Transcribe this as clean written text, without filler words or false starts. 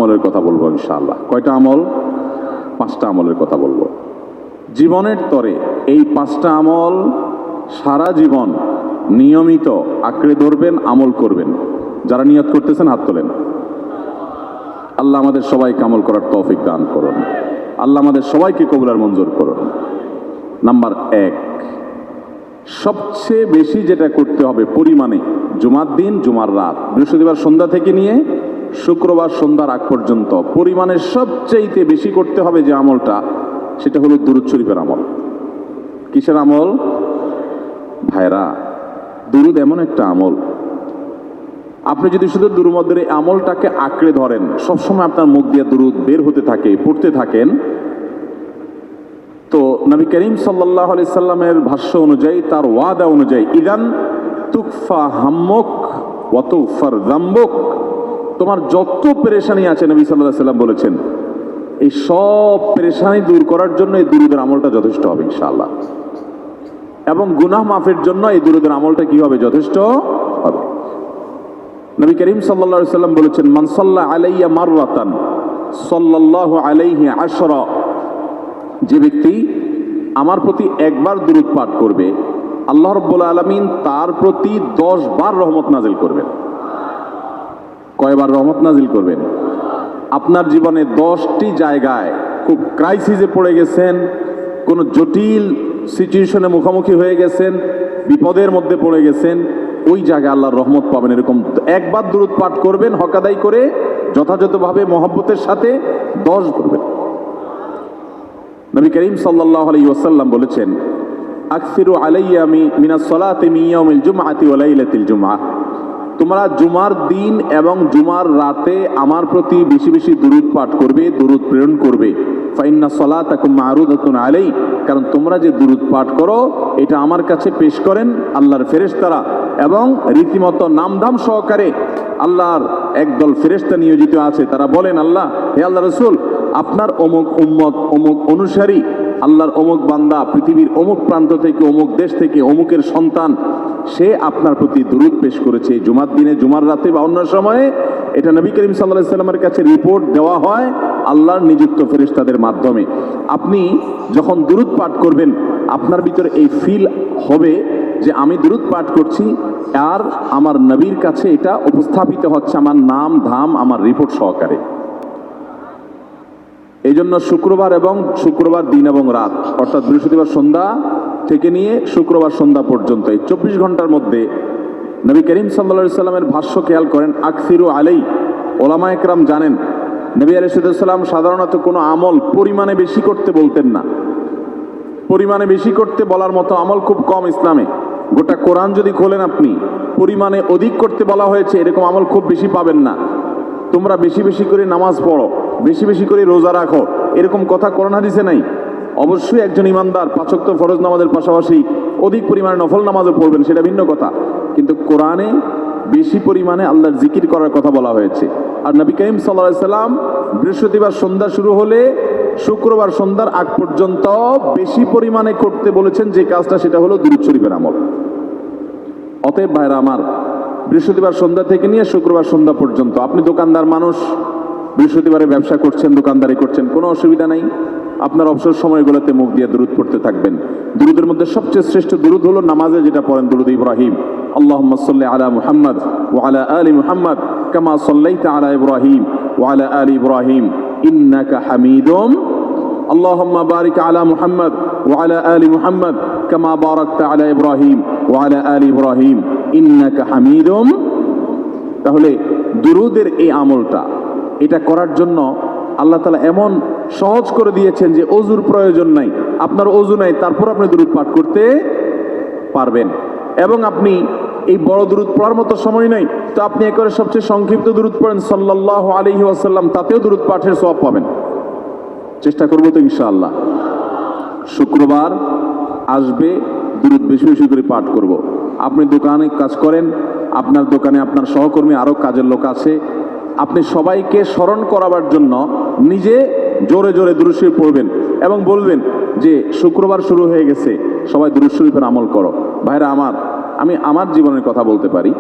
আমলের কথা বলবো ইনশাআল্লাহ। কয়টা আমল? 5টা আমলের কথা বলবো। জীবনের তরে এই 5টা আমল সারা জীবন নিয়মিত আঁকড়ে ধরবেন, আমল করবেন। যারা নিয়ত করতেছেন হাত তোলেন। আল্লাহ আমাদের সবাইকে আমল করার তৌফিক দান করুন। আল্লাহ আমাদের সবাইকে কবুল আর মঞ্জুর করুন। নাম্বার 1, সবচেয়ে বেশি যেটা করতে হবে পরিমাণে, জুমার দিন, জুমার রাত, বৃহস্পতিবার সন্ধ্যা থেকে নিয়ে শুক্রবার সন্ধ্যার আগ পর্যন্ত পরিমাণে সবচেয়ে বেশি করতে হবে যে আমলটা, সেটা হলো দুরূদ শরীফের আমল। কিসের আমল? ভাইরা, দুরূদ এমন একটা আমল, আপনি যদি শুধু দুরূদের এই আমলটাকে আঁকড়ে ধরেন, সবসময় আপনার মুখ দিয়ে দুরূদ বের হতে থাকে, পড়তে থাকেন, তো নবী করিম সাল্লাল্লাহু আলাইহি সাল্লামের ভাষ্য অনুযায়ী, তার ওয়াদা অনুযায়ী, ইদান তুকফা হাম্মুক ওয়া তুগফার যামবুক, তোমার যত পেরেশানি আছে, নবী সাল্লাল্লাহু আলাইহি সাল্লাম বলেছেন, এই সব পেরেশানি দূর করার জন্য এই দুরূদের আমলটা যথেষ্ট হবে ইনশাআল্লাহ। এবং গুনাহ মাফের জন্য এই দুরূদের আমলটা কি হবে? যথেষ্ট হবে। নবী করিম সাল্লাল্লাহু আলাইহি সাল্লাম বলেছেন, মান সাল্লা আলাইয়া মাররাতান সাল্লাল্লাহু আলাইহি আশরা, যে ব্যক্তি আমার প্রতি একবার দুরূদ পাঠ করবে, আল্লাহ রাব্বুল আলামিন তার প্রতি 10 বার রহমত নাজিল করবেন। কয়বার রহমত নাজিল করবেন? আপনার জীবনে 10টি জায়গায় খুব ক্রাইসিসে পড়ে গেছেন, কোনো জটিল সিচুয়েশনে মুখোমুখি হয়ে গেছেন, বিপদের মধ্যে পড়ে গেছেন, ওই জায়গায় আল্লাহর রহমত পাবেন। এরকম একবার দুরূদ পাঠ করবেন, হক আদায় করে যথাযথভাবে মহব্বতের সাথে 10 করবেন। নবী করিম সাল্লাল্লাহু আলাইহি ওয়াসাল্লাম বলেছেন, আকসিরু আলাইয়া মিনাস সালাতি মিন ইয়াউমিল জুমআতি ওয়া লাইলাতিল জুমআহ, তোমরা জুমার দিন এবং জুমার রাতে আমার প্রতি বেশি বেশি দুরূদ পাঠ করবে, দুরূদ প্রেরণ করবে। ফাইন্না সালাতাকুম মা'রুদাতুন আলাই, কারণ তোমরা যে দুরূদ পাঠ করো এটা আমার কাছে পেশ করেন আল্লাহর ফেরেশতারা, এবং রীতিমতো নামধাম সহকারে আল্লাহর একদল ফেরেশতা নিয়োজিত আছে। তারা বলেন, আল্লাহ, হে আল্লাহ রাসূল, আপনার অমুক উম্মত, অমুক অনুসারী, আল্লাহর অমুক বান্দা পৃথিবীর অমুক প্রান্ত থেকে, অমুক দেশ থেকে, অমুকের সন্তান, সে আপনার প্রতি দুরূদ পেশ করেছে জুমার দিনে, জুমার রাতে বা অন্য সময়ে। এটা নবী করিম সাল্লাল্লাহু আলাইহি সাল্লামের কাছে রিপোর্ট দেওয়া হয় আল্লাহর নিযুক্ত ফেরেশতাদের মাধ্যমে। আপনি যখন দুরূদ পাঠ করবেন, আপনার ভিতরে এই ফিল হবে যে আমি দুরূদ পাঠ করছি, আর আমার নবীর কাছে এটা উপস্থাপিত হচ্ছে আমার নাম ধাম, আমার রিপোর্ট সহকারে। এই জন্য শুক্রবার দিন এবং রাত, অর্থাৎ বৃহস্পতিবার সন্ধ্যা থেকে নিয়ে শুক্রবার সন্ধ্যা পর্যন্ত এই 24 ঘন্টার মধ্যে নবী করিম সাল্লাল্লাহু আলাইহি সাল্লামের ভাষ্য খেয়াল করেন, আকসিরু আলাই। ওলামা একরাম জানেন, নবী আলাইহিস সালাম সাধারণত কোনো আমল পরিমাণে বেশি করতে বলতেন না। পরিমাণে বেশি করতে বলার মতো আমল খুব কম ইসলামে। গোটা কোরআন যদি খোলেন আপনি, পরিমাণে অধিক করতে বলা হয়েছে এরকম আমল খুব বেশি পাবেন না। তোমরা বেশি বেশি করে নামাজ পড়ো, বেশি বেশি করে রোজা রাখো, এরকম কথা কোরআন হাদিসে নাই। অবশ্যই একজন ইমানদার 5 ওয়াক্ত ফরজ নামাজের পাশাপাশি অধিক পরিমাণে নফল নামাজও পড়বেন, সেটা ভিন্ন কথা। কিন্তু কোরআনে বেশি পরিমাণে আল্লাহর জিকির করার কথা বলা হয়েছে। আর নবী করিম সাল্লাল্লাহু আলাইহি সাল্লাম বৃহস্পতিবার সন্ধ্যা শুরু হলে শুক্রবার সন্ধ্যার আগ পর্যন্ত বেশি পরিমাণে করতে বলেছেন যে কাজটা, সেটা হলো দুরূদ শরীফের আমল। অতএব ভাইরা আমার, বৃহস্পতিবার সন্ধ্যা থেকে নিয়ে শুক্রবার সন্ধ্যা পর্যন্ত, আপনি দোকানদার মানুষ, বৃহস্পতিবারে ব্যবসা করছেন, দোকানদারি করছেন, কোনো অসুবিধা নাই। আপনার অবসর সময়গুলোতে মুখ দিয়ে দুরূদ পড়তে থাকবেন। দুরূদের মধ্যে সবচেয়ে শ্রেষ্ঠ দুরূদ হলো নামাজে যেটা পড়েন, দুরূদ ইব্রাহিম। আল্লাহুম্মা সাল্লি আলা মুহাম্মদ ওয়া আলা আলি মুহাম্মদ কামা সাল্লাইতা আলা ইব্রাহিম ওয়া আলা আলি ইব্রাহিম ইন্নাকা হামিদুম। আল্লাহুম্মা বারিক আলা মুহাম্মদ ওয়া আলা আলি মুহাম্মদ কামা বারাকতা আলা ইব্রাহিম ওয়া আলা আলি ইব্রাহিম ইন্নাকা হামিদুম। তাহলে দুরূদের এই আমলটা, এটা করার জন্য আল্লাহ তাআলা এমন সহজ করে দিয়েছেন যে ওযুর প্রয়োজন নাই। আপনার ওযু নাই, তারপর আপনি দুরূদ পাঠ করতে পারবেন। এবং আপনি এই বড় দুরূদ পড়ার মতো সময় নাই, তো আপনি একেবারে সবচেয়ে সংক্ষিপ্ত দুরূদ পড়েন সাল্লাল্লাহু আলাইহি ওয়াসাল্লাম, তাতেও দুরূদ পাঠের সওয়াব পাবেন। চেষ্টা করবো তো ইনশাআল্লাহ। শুক্রবার আসবে, দুরূদ বেশি বেশি করে পাঠ করব। আপনি দোকানে কাজ করেন, আপনার দোকানে আপনার সহকর্মী আরও কাজের লোক আছে, আপনি সবাইকে স্মরণ করাবার জন্য নিজে জোরে জোরে দুরূদ শরীফ পড়বেন এবং বলবেন যে শুক্রবার শুরু হয়ে গেছে, সবাই দুরূদ শরীফের আমল করো। ভাইরা আমার, আমি আমার জীবনের কথা বলতে পারি।